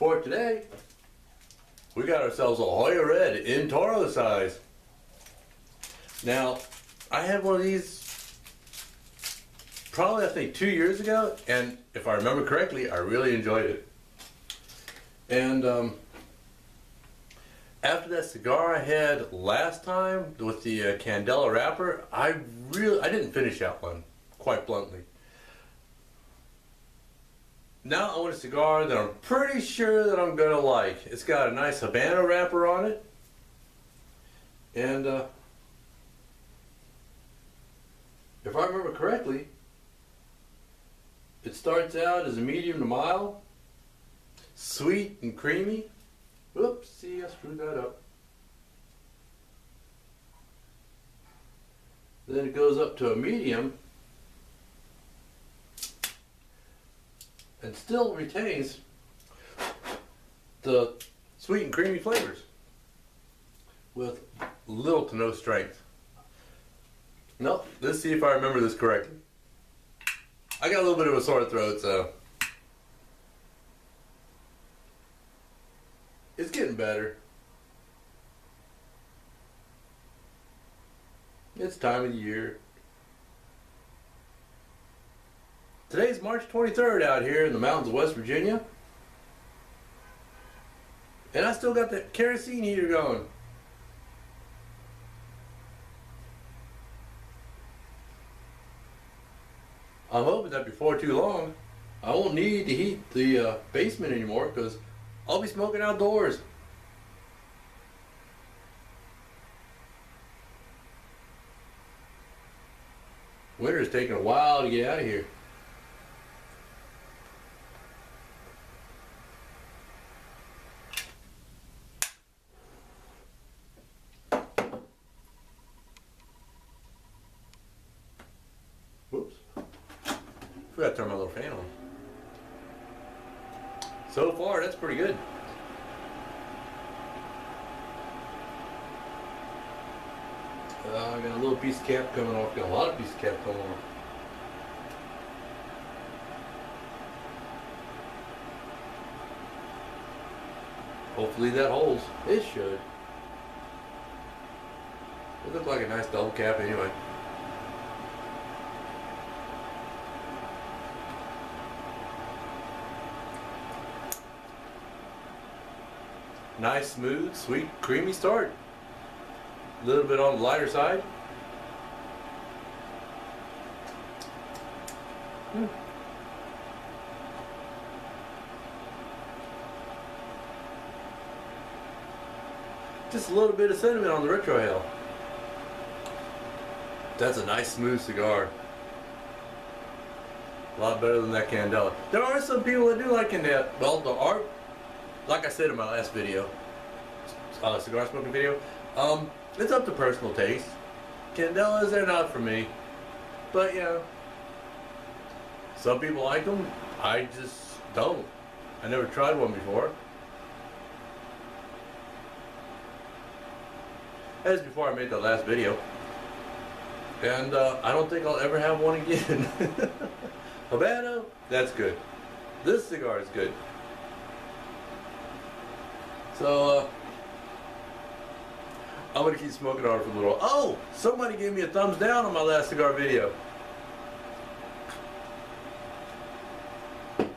For today, we got ourselves a Joya Red in Toro size. Now, I had one of these probably I think 2 years ago, and if I remember correctly, I really enjoyed it. And after that cigar I had last time with the Candela wrapper, I didn't finish that one, quite bluntly. Now I want a cigar that I'm pretty sure that I'm gonna like. It's got a nice Havana wrapper on it, and if I remember correctly, it starts out as a medium to mild, sweet and creamy. Oops, see, I screwed that up. Then it goes up to a medium and still retains the sweet and creamy flavors with little to no strength. No, let's see if I remember this correctly. I got a little bit of a sore throat, so it's getting better. It's time of the year. Today's March 23rd out here in the mountains of West Virginia. And I still got the kerosene heater going. I'm hoping that before too long, I won't need to heat the basement anymore because I'll be smoking outdoors. Winter's taking a while to get out of here. Whoops. Forgot to turn my little fan on. So far, that's pretty good. I got a little piece of cap coming off. Got a lot of pieces of cap coming off. Hopefully that holds. It should. It looked like a nice double cap anyway. Nice, smooth, sweet, creamy start. A little bit on the lighter side. Just a little bit of cinnamon on the retrohale. That's a nice, smooth cigar. A lot better than that Candela. There are some people that do like Candela. Well, there are. Like I said in my last video, cigar smoking video, it's up to personal taste. Candelas, they're not for me. But, you know, some people like them. I just don't. I never tried one before. That was before I made that last video. And I don't think I'll ever have one again. Havana, that's good. This cigar is good. So, I'm going to keep smoking on it for a little while. Oh! Somebody gave me a thumbs down on my last cigar video. And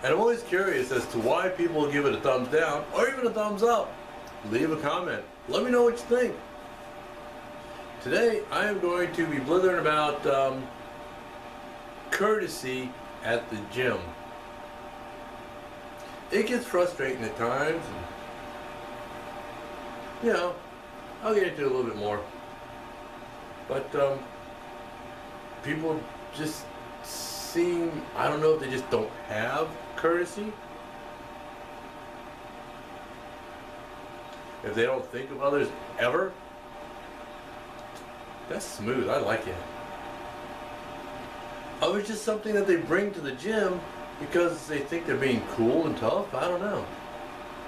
I'm always curious as to why people give it a thumbs down or even a thumbs up. Leave a comment. Let me know what you think. Today, I am going to be blithering about courtesy at the gym. It gets frustrating at times, and, you know, I'll get into it a little bit more. But people just seem, I don't know if they just don't have courtesy. If they don't think of others ever. That's smooth, I like it. Oh, it's just something that they bring to the gym because they think they're being cool and tough? I don't know.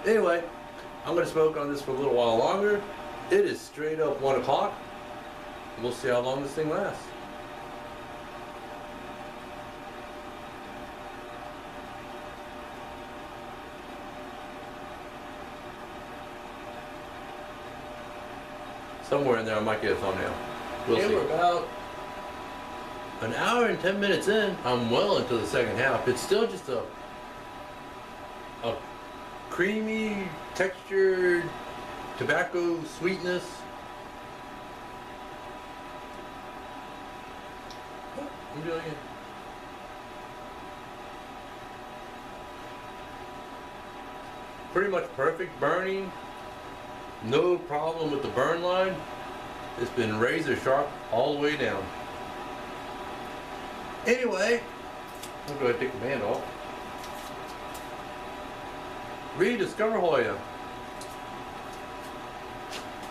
Anyway, I'm going to smoke on this for a little while longer. It is straight up 1 o'clock. We'll see how long this thing lasts. Somewhere in there I might get a thumbnail. We'll see. We're about an hour and 10 minutes in. I'm well into the second half. It's still just a creamy, textured tobacco sweetness. Oh, I'm doing it. Pretty much perfect burning. No problem with the burn line. It's been razor sharp all the way down. Anyway, I'll go ahead and take the band off. Rediscover Joya.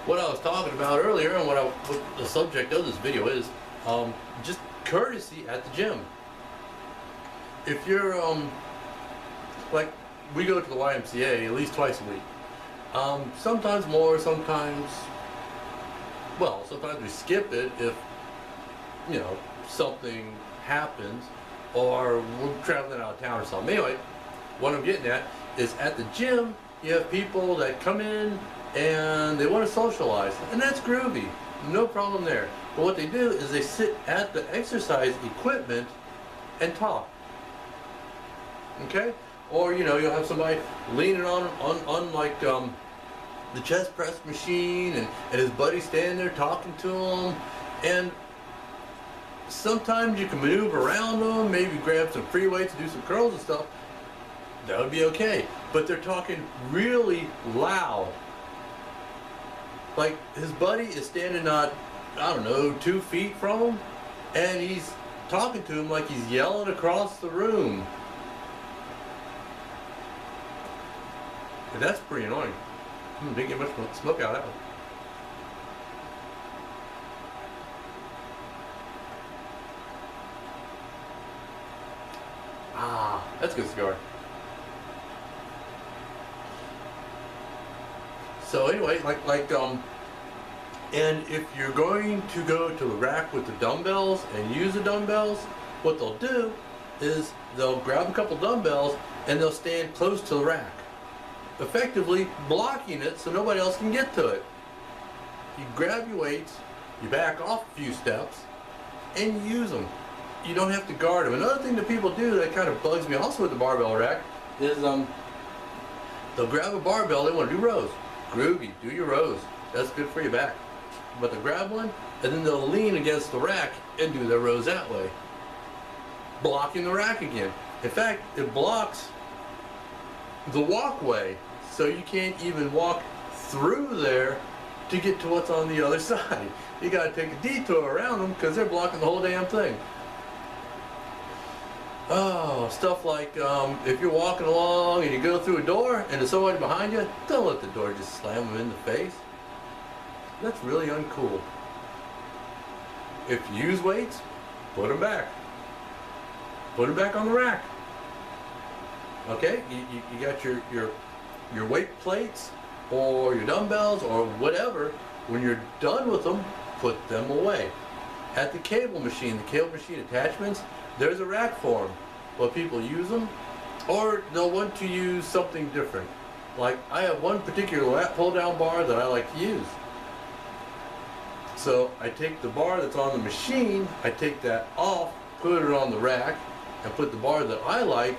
What I was talking about earlier and what the subject of this video is, just courtesy at the gym. If you're, like, we go to the YMCA at least twice a week. Sometimes more, sometimes we skip it if, you know, something happens or we're traveling out of town or something. Anyway, what I'm getting at is at the gym, you have people that come in and they want to socialize, and that's groovy, no problem there. But what they do is they sit at the exercise equipment and talk. Okay? Or, you know, you'll have somebody leaning on like the chest press machine, and his buddy standing there talking to him, and sometimes you can maneuver around them, maybe grab some free weights and do some curls and stuff. That would be okay. But they're talking really loud. Like, his buddy is standing not, I don't know, 2 feet from him, and he's talking to him like he's yelling across the room. And that's pretty annoying. Didn't get much smoke out of that one. Ah, that's a good cigar. So anyway, and if you're going to go to the rack with the dumbbells and use the dumbbells, what they'll do is they'll grab a couple dumbbells and they'll stand close to the rack, effectively blocking it so nobody else can get to it. You grab your weights, you back off a few steps, and you use them. You don't have to guard them. Another thing that people do that kind of bugs me also with the barbell rack is they'll grab a barbell, they want to do rows. Groovy, do your rows. That's good for your back. But they'll grab one, and then they'll lean against the rack and do their rows that way, blocking the rack again. In fact, it blocks the walkway, so you can't even walk through there to get to what's on the other side. You gotta take a detour around them because they're blocking the whole damn thing. Oh, stuff like if you're walking along and you go through a door and there's somebody behind you, don't let the door just slam them in the face. That's really uncool. If you use weights, put them back. Put them back on the rack. Okay, you got your weight plates or your dumbbells or whatever. When you're done with them, put them away. At the cable machine attachments, there's a rack for them. Well, people use them, or they'll want to use something different. Like, I have one particular pull-down bar that I like to use. So I take the bar that's on the machine, I take that off, put it on the rack, and put the bar that I like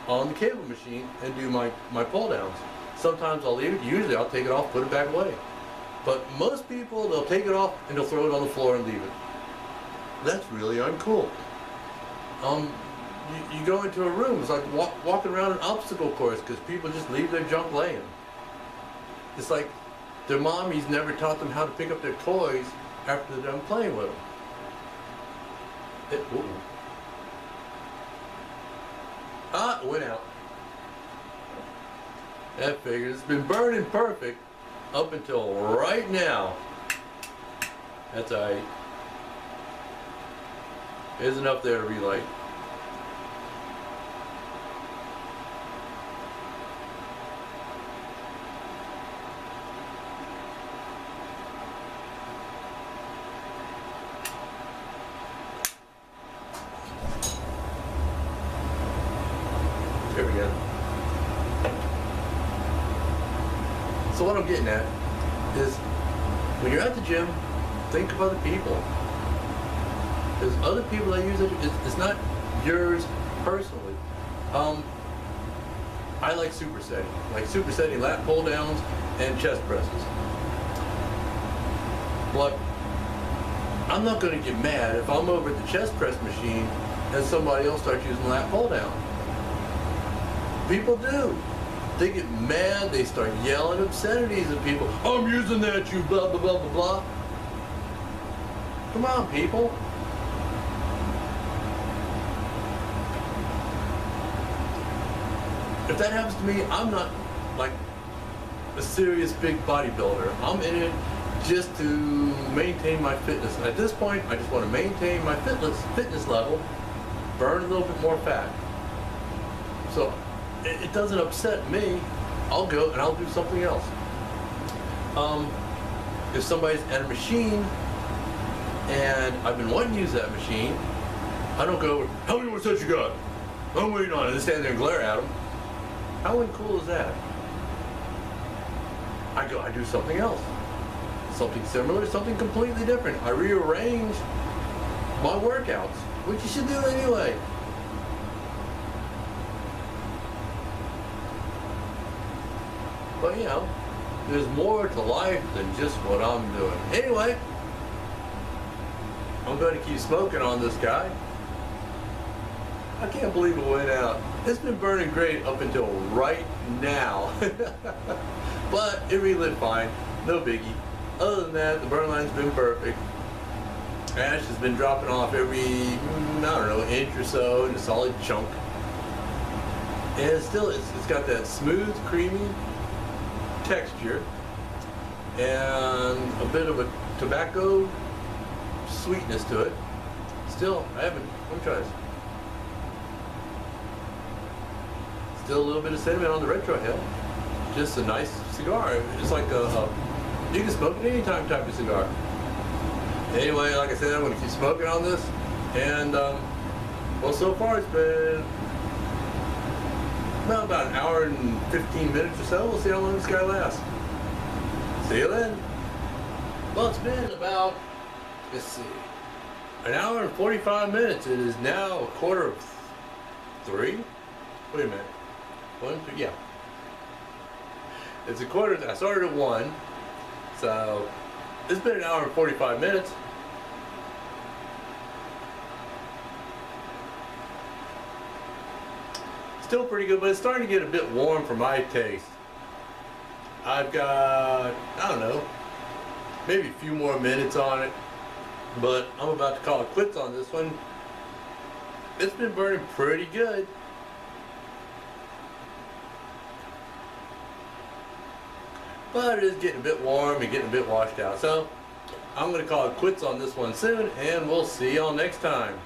on the cable machine and do my pull-downs. Sometimes I'll leave it, usually I'll take it off, put it back away. But most people, they'll take it off and they'll throw it on the floor and leave it. That's really uncool. You go into a room, it's like walking around an obstacle course because people just leave their junk laying. It's like their mommies never taught them how to pick up their toys after they're done playing with them. It went out. That figures. It's been burning perfect up until right now. That's alright. There's enough there to relight. There we go. So what I'm getting at is when you're at the gym, think of other people. There's other people that use it. It's not yours personally. I like supersetting lat pull downs and chest presses. But I'm not going to get mad if I'm over at the chest press machine and somebody else starts using lat pull down. People do. They get mad, they start yelling obscenities at people. I'm using that, you blah, blah, blah, blah, blah. Come on, people. If that happens to me, I'm not like a serious big bodybuilder. I'm in it just to maintain my fitness. At this point, I just want to maintain my fitness level, burn a little bit more fat. So it doesn't upset me. I'll go and I'll do something else. If somebody's at a machine and I've been wanting to use that machine, I don't go, how many more sets you got? I'm waiting on it, and stand there and glare at them. How uncool is that? I do something else. Something similar, something completely different. I rearrange my workouts, which you should do anyway. But you know, there's more to life than just what I'm doing. Anyway, I'm going to keep smoking on this guy. I can't believe it went out. It's been burning great up until right now. But it relit fine, no biggie. Other than that, the burn line's been perfect. Ash has been dropping off every, I don't know, inch or so in a solid chunk. And it's got that smooth, creamy texture and a bit of a tobacco sweetness to it. Still, let me try this. Still a little bit of cinnamon on the retro head. Just a nice cigar. It's like you can smoke it anytime type of cigar. Anyway, like I said, I'm going to keep smoking on this. And, well, so far it's been about an hour and 15 minutes or so. We'll see how long this guy lasts. See you then. Well, it's been about, let's see, an hour and 45 minutes. It is now 2:45. Wait a minute. 1, 2, yeah. It's a quarter. I started at 1, so it's been an hour and 45 minutes. Still pretty good, but it's starting to get a bit warm for my taste. I've got, I don't know, maybe a few more minutes on it, but I'm about to call it quits on this one. It's been burning pretty good. But it is getting a bit warm and getting a bit washed out. So I'm going to call it quits on this one soon, and we'll see y'all next time.